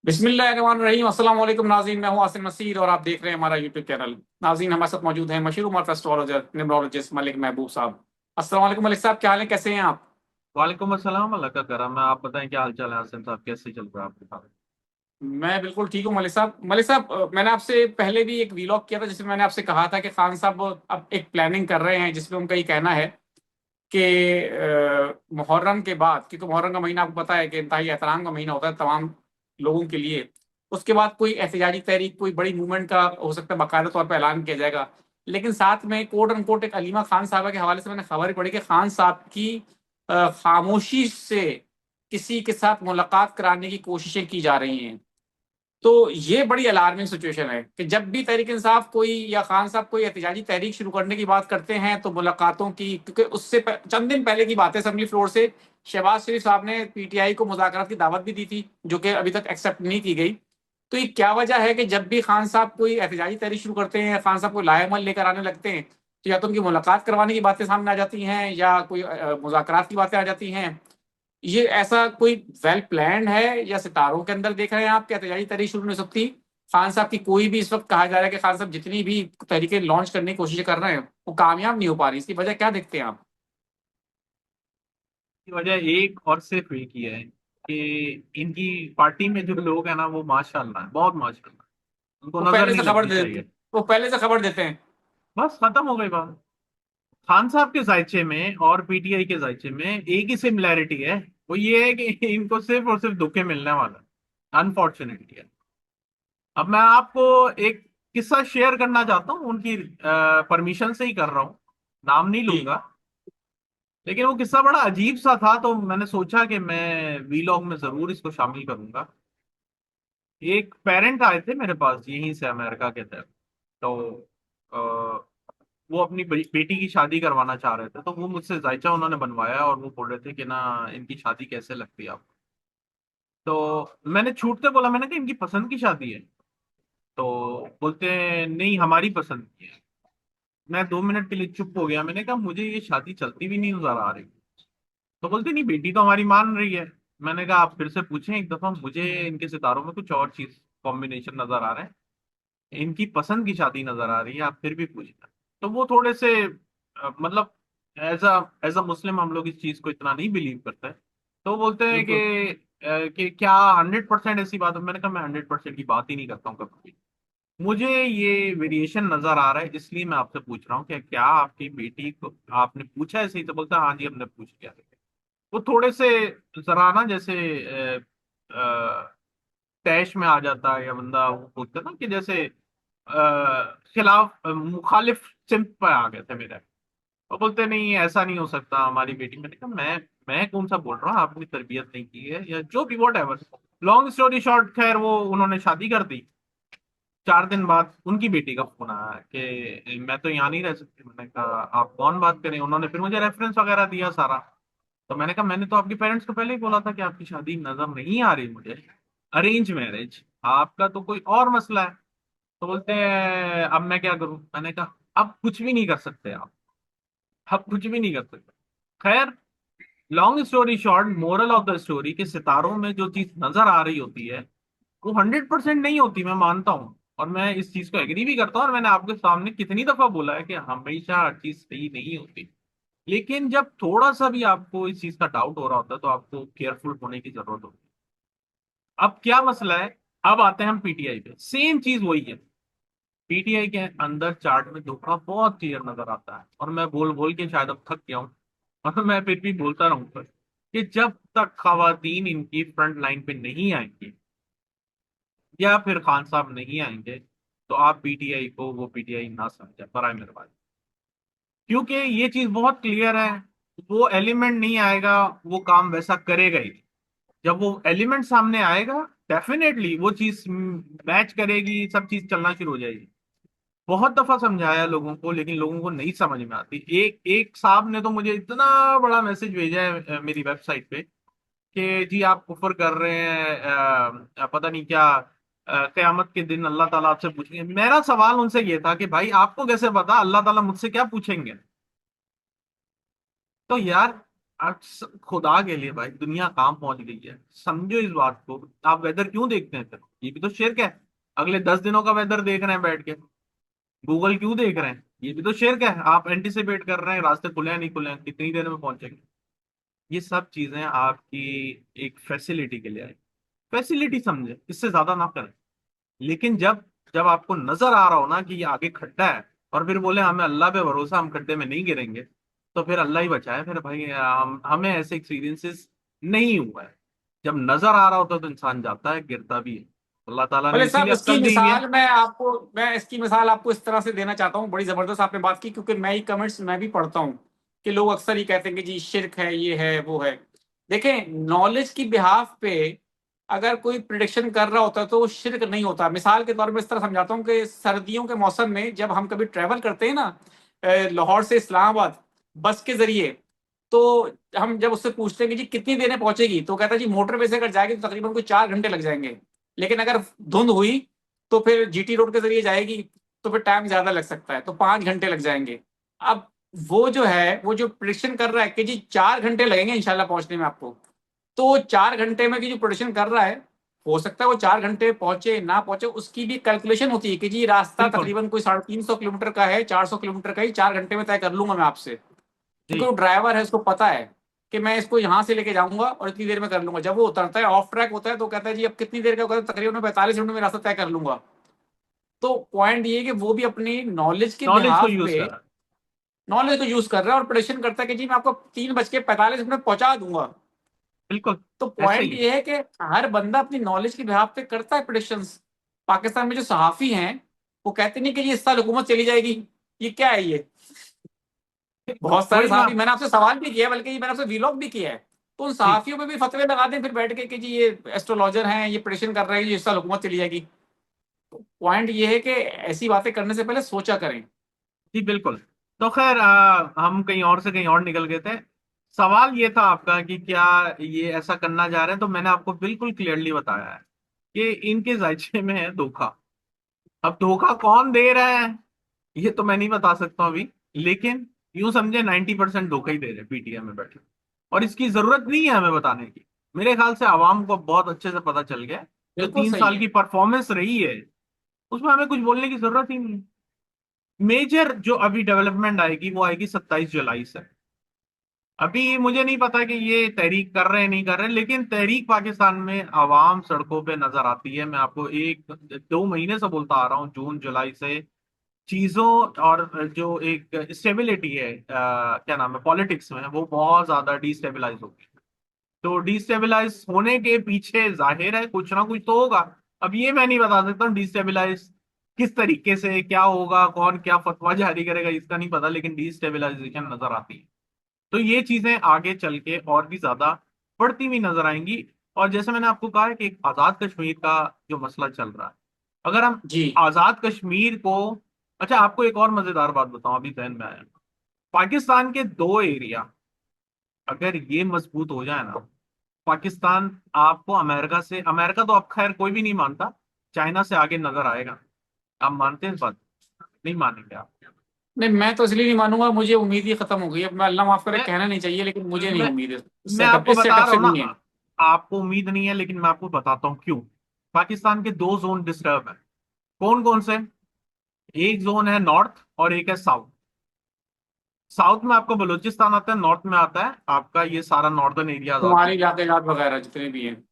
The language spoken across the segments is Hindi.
बिस्मिल्लाहिर्रहमानिर्रहीम। अस्सलाम वालेकुम नाज़रीन, मैं हूं आसिम नसीर और आप देख रहे हैं हमारा यूट्यूब चैनल। नाज़रीन, हमारे साथ मौजूद हैं मशहूर उमर एस्ट्रोलॉजर न्यूमरोलॉजिस्ट मलिक महबूब साहब। अस्सलाम वालेकुम मलिक साहब, क्या हाल है, कैसे हैं आप? वालेकुम अस्सलाम। अल्लाह का करम है। आप बताएं क्या हाल चाल है आसिम साहब, कैसे चल रहा है आपके साथ? मैं बिल्कुल ठीक हूं मलिक साहब। मैंने आपसे पहले भी एक वीलॉग किया था जिसमें मैंने आपसे कहा था कि खान साहब अब एक प्लानिंग कर रहे हैं जिसमें उनका ये कहना है कि मुहर्रम के बाद, क्योंकि मुहर्रम का महीना आपको पता है कि इंतहाई एहतराम का महीना होता है तमाम लोगों के लिए, उसके बाद कोई एहतजाजी तहरीक, कोई बड़ी मूवमेंट का हो सकता है बाकायदा तौर पर ऐलान किया जाएगा। लेकिन साथ में कोट अनकोट एक अलीमा खान साहबा के हवाले से मैंने खबर पढ़ी कि खान साहब की खामोशी से किसी के साथ मुलाकात कराने की कोशिशें की जा रही हैं। तो ये बड़ी अलार्मिंग सिचुएशन है कि जब भी तहरीक इंसाफ कोई या खान साहब कोई एहतजाजी तहरीक शुरू करने की बात करते हैं तो मुलाकातों की, क्योंकि चंद दिन पहले की बात है, असेंबली फ्लोर से शहबाज शरीफ साहब ने पीटीआई को मुज़ाकरात की दावत भी दी थी जो कि अभी तक एक्सेप्ट नहीं की गई। तो ये क्या वजह है कि जब भी खान साहब कोई एहतजाजी तहरीक शुरू करते हैं, खान साहब कोई लाएमल लेकर आने लगते हैं, तो या तो उनकी मुलाकात करवाने की बातें सामने आ जाती हैं या कोई मुज़ाकरात की बातें आ जाती हैं। ये ऐसा कोई वेल प्लान्ड है या सितारों के अंदर देख रहे हैं आप, क्या तैयारी तरी शुरू नहीं हो सकती? खान साहब की कोई भी, इस वक्त कहा जा रहा है कि खान साहब जितनी भी तरीके लॉन्च करने की कोशिश कर रहे हैं वो कामयाब नहीं हो पा रही, इसकी वजह क्या देखते हैं आप? की वजह एक और सिर्फ एक ही है कि इनकी पार्टी में जो लोग हैं ना वो माशाल्लाह है, बहुत माशाल्लाह, उनको वो नजर पहले से नहीं खबर लगनी दे चाहिए। वो पहले से खबर देते हैं। बस खत्म हो गई बात। खान साहब के जायचे में और पीटीआई के जायचे में एक ही सिमिलैरिटी है। वो ये है कि इनको सिर्फ और सिर्फ धोखे मिलने वाला है, अनफॉर्चुनेटली। अब मैं आपको एक किस्सा शेयर करना चाहता हूँ, उनकी परमिशन से ही कर रहा हूँ, नाम नहीं जी। लूंगा। लेकिन वो किस्सा बड़ा अजीब सा था तो मैंने सोचा कि मैं वीलॉग में जरूर इसको शामिल करूंगा। एक पेरेंट आए थे मेरे पास यहीं से अमेरिका के थे। तो अ, वो अपनी बेटी की शादी करवाना चाह रहे थे, तो वो मुझसे जायचा उन्होंने बनवाया और वो बोल रहे थे कि ना इनकी शादी कैसे लगती है आपको। तो मैंने छूटते बोला, मैंने कहा इनकी पसंद की शादी है। तो बोलते हैं नहीं हमारी पसंद की है। मैं 2 मिनट के लिए चुप हो गया, मैंने कहा मुझे ये शादी चलती भी नहीं नजर आ रही। तो बोलते नहीं बेटी तो हमारी मान रही है। मैंने कहा आप फिर से पूछें एक दफा, मुझे इनके सितारों में कुछ और चीज कॉम्बिनेशन नजर आ रहा है, इनकी पसंद की शादी नजर आ रही है, आप फिर भी पूछना। तो वो थोड़े से मतलब एज अ मुस्लिम हम लोग इस चीज को इतना नहीं बिलीव करते। तो बोलते हैं बिल्कुल। कि क्या 100% ऐसी बात है? मैंने कहा मैं 100% की बात ही नहीं करता हूँ कभी भी। मुझे ये वेरिएशन नजर आ रहा है, इसलिए मैं आपसे पूछ रहा हूँ कि क्या आपकी बेटी को आपने पूछा है? सही तो बोलता है हाँ जी हमने पूछ लिया। वो थोड़े से जरा ना जैसे तैश में आ जाता है, या बंदा वो बोलता है ना कि जैसे खिलाफ मुखालिफ सिंप पे आ गए थे मेरे। वो बोलते नहीं ऐसा नहीं हो सकता हमारी बेटी। मैंने कहा मैं कौन सा बोल रहा हूँ, आपने तरबियत नहीं की है या जो भी what ever. Long story short, खैर वो उन्होंने शादी कर दी। 4 दिन बाद उनकी बेटी का फोन आया कि मैं तो यहाँ नहीं रह सकती। मैंने कहा आप कौन बात करें? उन्होंने फिर मुझे रेफरेंस वगैरह दिया सारा। तो मैंने कहा मैंने तो आपके पेरेंट्स को पहले ही बोला था कि आपकी शादी नजर नहीं आ रही मुझे, अरेंज मैरिज, आपका तो कोई और मसला है। तो बोलते हैं अब मैं क्या करूं? मैंने कहा अब कुछ भी नहीं कर सकते आप, अब कुछ भी नहीं कर सकते। खैर, long story short, moral of the story के सितारों में जो चीज नजर आ रही होती है वो 100% नहीं होती, मैं मानता हूँ। और मैं इस चीज को एग्री भी करता हूँ, और मैंने आपके सामने कितनी दफा बोला है कि हमेशा हर चीज सही नहीं होती। लेकिन जब थोड़ा सा भी आपको इस चीज का डाउट हो रहा होता है तो आपको केयरफुल होने की जरूरत होती है। अब क्या मसला है? अब आते हैं हम पीटीआई पे, सेम चीज वही है। पीटीआई के अंदर चार्ट में धोखा बहुत क्लियर नजर आता है, और मैं बोल बोल के शायद अब थक गया हूँ और मैं फिर भी बोलता रहूंगा कि जब तक खवातीन इनकी फ्रंट लाइन पे नहीं आएंगी या फिर खान साहब नहीं आएंगे, तो आप पीटीआई को वो पीटीआई ना समझे बराए मेहरबानी। क्योंकि ये चीज बहुत क्लियर है, वो एलिमेंट नहीं आएगा, वो काम वैसा करेगा ही। जब वो एलिमेंट सामने आएगा डेफिनेटली वो चीज मैच करेगी, सब चीज चलना शुरू हो जाएगी। बहुत दफा समझाया लोगों को, लेकिन लोगों को नहीं समझ में आती। एक एक साहब ने तो मुझे इतना बड़ा मैसेज भेजा है मेरी वेबसाइट पे कि जी आप कुफर कर रहे हैं, पता नहीं क्या, क़यामत के दिन अल्लाह ताला आपसे पूछेंगे। मेरा सवाल उनसे ये था कि भाई आपको कैसे पता अल्लाह ताला मुझसे क्या पूछेंगे? तो यार आप खुदा के लिए भाई, दुनिया कहाँ पहुंच गई है, समझो इस बात को। आप वेदर क्यों देखते हैं फिर? ये भी तो शिर्क है। अगले 10 दिनों का वेदर देख रहे हैं बैठ के। गूगल क्यों देख रहे हैं? ये भी तो शिर्क है। आप एंटिसिपेट कर रहे हैं रास्ते खुले हैं नहीं खुले हैं, कितनी देर में पहुंचेंगे। ये सब चीजें आपकी एक फैसिलिटी के लिए आई। फैसिलिटी समझे, इससे ज्यादा ना करें। लेकिन जब जब आपको नजर आ रहा हो ना कि ये आगे खड्डा है, और फिर बोले हमें अल्लाह पे भरोसा, हम खड्डे में नहीं गिरेंगे, तो फिर अल्लाह ही बचाए फिर भाई। हमें ऐसे एक्सपीरियंसेस नहीं हुआ है। जब नजर आ रहा होता है तो इंसान जाता है, गिरता भी है। अल्लाह ताला ने भले साहब इसीलिए इसकी अक्ल दी हुई है। मिसाल मैं इसकी मिसाल आपको इस तरह से देना चाहता हूँ, बड़ी जबरदस्त आपने बात की, क्योंकि मैं ही कमेंट्स मैं भी पढ़ता हूँ कि लोग अक्सर ही कहते हैं कि जी शिर्क है, ये है वो है। देखें, नॉलेज की बिहाफ पे अगर कोई प्रिडिक्शन कर रहा होता है तो वो शिर्क नहीं होता। मिसाल के तौर पर इस तरह समझाता हूँ कि सर्दियों के मौसम में जब हम कभी ट्रेवल करते हैं ना, लाहौर से इस्लामाबाद बस के जरिए, तो हम जब उससे पूछते हैं कि जी कितनी देर में पहुंचेगी, तो कहता है जी मोटरवे से अगर जाएगी तो तकरीबन कोई 4 घंटे लग जाएंगे। लेकिन अगर धुंध हुई तो फिर जीटी रोड के जरिए जाएगी तो फिर टाइम ज्यादा लग सकता है, तो 5 घंटे लग जाएंगे। अब वो जो है, वो जो प्रिडिक्शन कर रहा है कि जी 4 घंटे लगेंगे इंशाल्लाह पहुंचने में आपको, तो 4 घंटे में की जो प्रिडिक्शन कर रहा है, हो सकता है वो 4 घंटे पहुंचे ना पहुंचे, उसकी भी कैलकुलेशन होती है कि जी रास्ता बिल्कुल। तकरीबन कोई 350 किलोमीटर का है, 400 किलोमीटर का ही 4 घंटे में तय कर लूंगा मैं आपसे। क्योंकि जी वो ड्राइवर है, उसको पता है कि मैं इसको यहाँ से लेके जाऊंगा और इतनी देर में कर लूंगा। जब वो उतरता है, ऑफ ट्रैक होता है, तो कहता है जी अब कितनी देर का होगा, तो तकरीबन 45 मिनट में रास्ता तय कर लूंगा। तो पॉइंट ये है कि वो भी अपनी नॉलेज के नॉलेज को बिहाफ यूज पे करा। नॉलेज को यूज कर रहा है और प्रेडिक्शन करता है कि जी मैं आपको 3:45 पहुंचा दूंगा। बिल्कुल तो ऐसे पॉइंट ही है। ये है कि हर बंदा अपनी नॉलेज के बिहाफ पे करता है प्रेडिक्शंस। पाकिस्तान में जो सहाफी हैं, वो कहते नहीं कि जी इस साल हुकूमत चली जाएगी, ये क्या है ये। बहुत सारे वही मैं सहाफी, मैंने आपसे सवाल भी किया है, बल्कि मैंने आपसे वीलॉग भी किया है, तो उन जी सहाफियों पे भी फतवे लगा दें फिर बैठ के कि जी ये एस्ट्रोलॉजर हैं, ये प्रेडिक्शन कर रहे हैं कि इस साल हुकूमत चली जाएगी। पॉइंट ये है कि ऐसी बातें करने से पहले सोचा करें। जी बिल्कुल। तो खैर, हम कहीं और से कहीं और निकल गए थे। सवाल ये था आपका कि क्या ये ऐसा करना जा रहे हैं, तो मैंने आपको बिल्कुल क्लियरली बताया है कि इनके जायचे में है धोखा। अब धोखा कौन दे रहा है ये तो मैं नहीं बता सकता हूं अभी, लेकिन यूं समझे 90% धोखा ही दे रहे हैं पीटीएम में बैठे। और इसकी जरूरत नहीं है हमें बताने की। मेरे ख्याल से आवाम को बहुत अच्छे से पता चल गया। जो बिल्कुल तीन सही साल है। की परफॉर्मेंस रही है, उसमें हमें कुछ बोलने की जरूरत ही नहीं। मेजर जो अभी डेवलपमेंट आएगी वो आएगी 27 जुलाई से। अभी मुझे नहीं पता कि ये तहरीक कर रहे हैं नहीं कर रहे हैं, लेकिन तहरीक पाकिस्तान में आवाम सड़कों पे नजर आती है। मैं आपको 1-2 महीने से बोलता आ रहा हूँ, जून जुलाई से चीजों और जो एक स्टेबिलिटी है, क्या नाम है, पॉलिटिक्स में, वो बहुत ज्यादा डिस्टेबलाइज होगी। तो डिस्टेबलाइज होने के पीछे जाहिर है कुछ ना कुछ तो होगा। अब ये मैं नहीं बता सकता हूँ डिस्टेबलाइज किस तरीके से क्या होगा, कौन क्या फतवा जारी करेगा, इसका नहीं पता, लेकिन डिस्टेबलाइजेशन नजर आती है। तो ये चीजें आगे चल के और भी ज्यादा बढ़ती हुई नजर आएंगी। और जैसे मैंने आपको कहा है कि एक आजाद कश्मीर का जो मसला चल रहा है, अगर हम जी। आजाद कश्मीर को, अच्छा आपको एक और मजेदार बात बताऊं अभी ध्यान में आया। पाकिस्तान के 2 एरिया अगर ये मजबूत हो जाए ना, पाकिस्तान आपको अमेरिका से, अमेरिका तो अब खैर कोई भी नहीं मानता, चाइना से आगे नजर आएगा। आप मानते हैं इस बात? नहीं मानेंगे आप? नहीं, मैं तो इसलिए नहीं मानूंगा, मुझे उम्मीद ही खत्म हो गई। अब मैं अल्लाह माफ करे मैं कहना नहीं चाहिए, लेकिन मुझे नहीं मैं उम्मीद है मैं सेटअप आपको इस बता सेटअप रहा से हूँ ना, नहीं है। आपको उम्मीद नहीं है, लेकिन मैं आपको बताता हूँ क्यों। पाकिस्तान के 2 जोन डिस्टर्ब है। कौन कौन से? एक जोन है नॉर्थ और एक है साउथ। साउथ में आपका बलूचिस्तान आता है, नॉर्थ में आता है आपका ये सारा नॉर्दर्न एरियाज आते तुम्हारी हैं। इलाके वगैरह जितने भी हैं।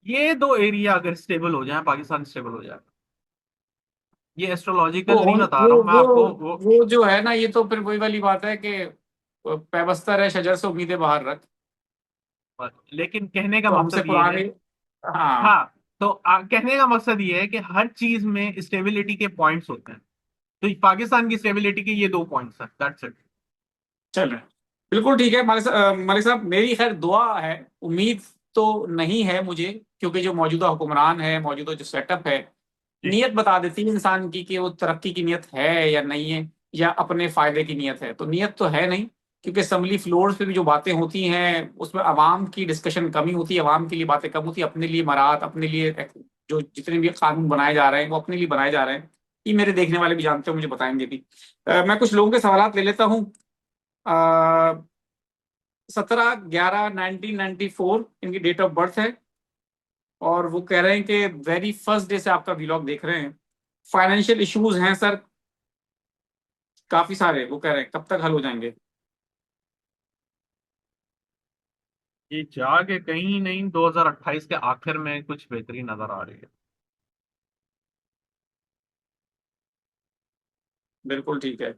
ये 2 एरिया अगर स्टेबल हो जाए, पाकिस्तान स्टेबल हो जाए। ये वो एस्ट्रोलॉजिकल नहीं होन बता रहा हूँ मैं आपको वो। वो जो है ना, ये तो फिर वही वाली बात है कि पैबस्तर है शजर से उम्मीदें बाहर रख। लेकिन कहने का तो हमसे मकसद ये है। पुराने। हाँ। हाँ। तो कहने का मकसद ये है कि हर चीज में स्टेबिलिटी के पॉइंट्स होते हैं। तो पाकिस्तान की स्टेबिलिटी के ये 2 पॉइंट्स हैं, दैट्स इट। चल रहे। बिल्कुल ठीक है मलिक साहब, मेरी खैर दुआ है। उम्मीद तो नहीं है मुझे, क्योंकि जो मौजूदा हुक्मरान है, मौजूदा जो सेटअप है, जी नियत बता देती है इंसान की कि वो तरक्की की नियत है या नहीं है, या अपने फायदे की नियत है। तो नियत तो है नहीं, क्योंकि असम्बली फ्लोर्स पे भी जो बातें होती हैं उसमें आवाम की डिस्कशन कमी होती है, आवाम के लिए बातें कम होती है, अपने लिए मराहत, अपने लिए जो जितने भी कानून बनाए जा रहे हैं वो अपने लिए बनाए जा रहे हैं। ये मेरे देखने वाले भी जानते हो, मुझे बताएंगे भी। मैं कुछ लोगों के सवाल ले लेता हूँ। 17/11/1994 इनकी डेट ऑफ बर्थ है। और वो कह रहे हैं कि वेरी फर्स्ट डे से आपका व्लॉग देख रहे हैं। फाइनेंशियल इश्यूज हैं सर काफी सारे, वो कह रहे हैं कब तक हल हो जाएंगे। ये जाके कहीं नहीं 2028 के आखिर में कुछ बेहतरी नजर आ रही है। बिल्कुल ठीक है।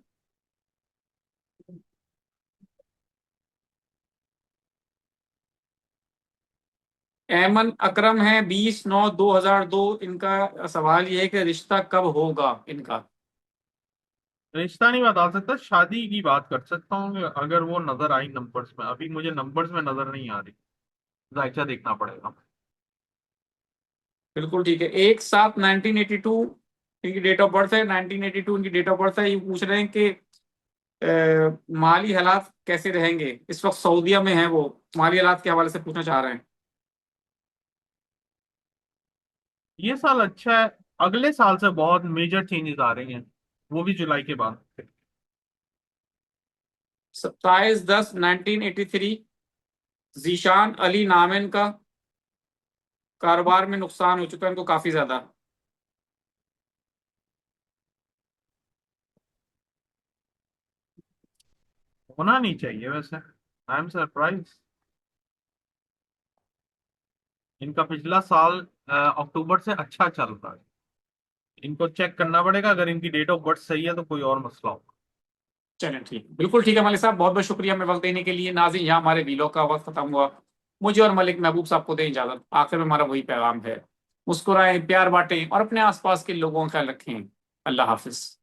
एमन अकरम है 20/9/2002। इनका सवाल ये है कि रिश्ता कब होगा इनका। रिश्ता नहीं बता सकता, शादी की बात कर सकता हूँ अगर वो नजर आई नंबर्स में। अभी मुझे नंबर्स में नजर नहीं आ रही, जायचा देखना पड़ेगा। बिल्कुल ठीक है। 1/7/1982 इनकी डेट ऑफ बर्थ है। 1982 इनकी डेट ऑफ बर्थ है। ये पूछ रहे हैं कि माली हालात कैसे रहेंगे। इस वक्त सऊदीया में है वो, माली हालात के हवाले से पूछना चाह रहे हैं। ये साल अच्छा है, अगले साल से बहुत मेजर चेंजेस आ रही हैं, वो भी जुलाई के बाद। 27/10/1983 जीशान अली नाम है इनका। कारोबार में नुकसान हो चुका है इनको काफी ज्यादा। होना नहीं चाहिए वैसे, आई एम सरप्राइज। इनका पिछला साल अक्टूबर से अच्छा चल रहा है। इनको चेक करना पड़ेगा, अगर इनकी डेट ऑफ बर्थ सही है तो कोई और मसला होगा। चलें ठीक, बिल्कुल ठीक है मलिक साहब, बहुत बहुत शुक्रिया हमें वक्त देने के लिए। नाज़रीन, यहाँ हमारे वीलॉग का वक्त खत्म हुआ। मुझे और मलिक महबूब साहब को दें इजाजत। आखिर में हमारा वही पैगाम है, मुस्कुराएं, प्यार बांटें और अपने आसपास के लोगों का ख्याल रखें। अल्लाह हाफिज।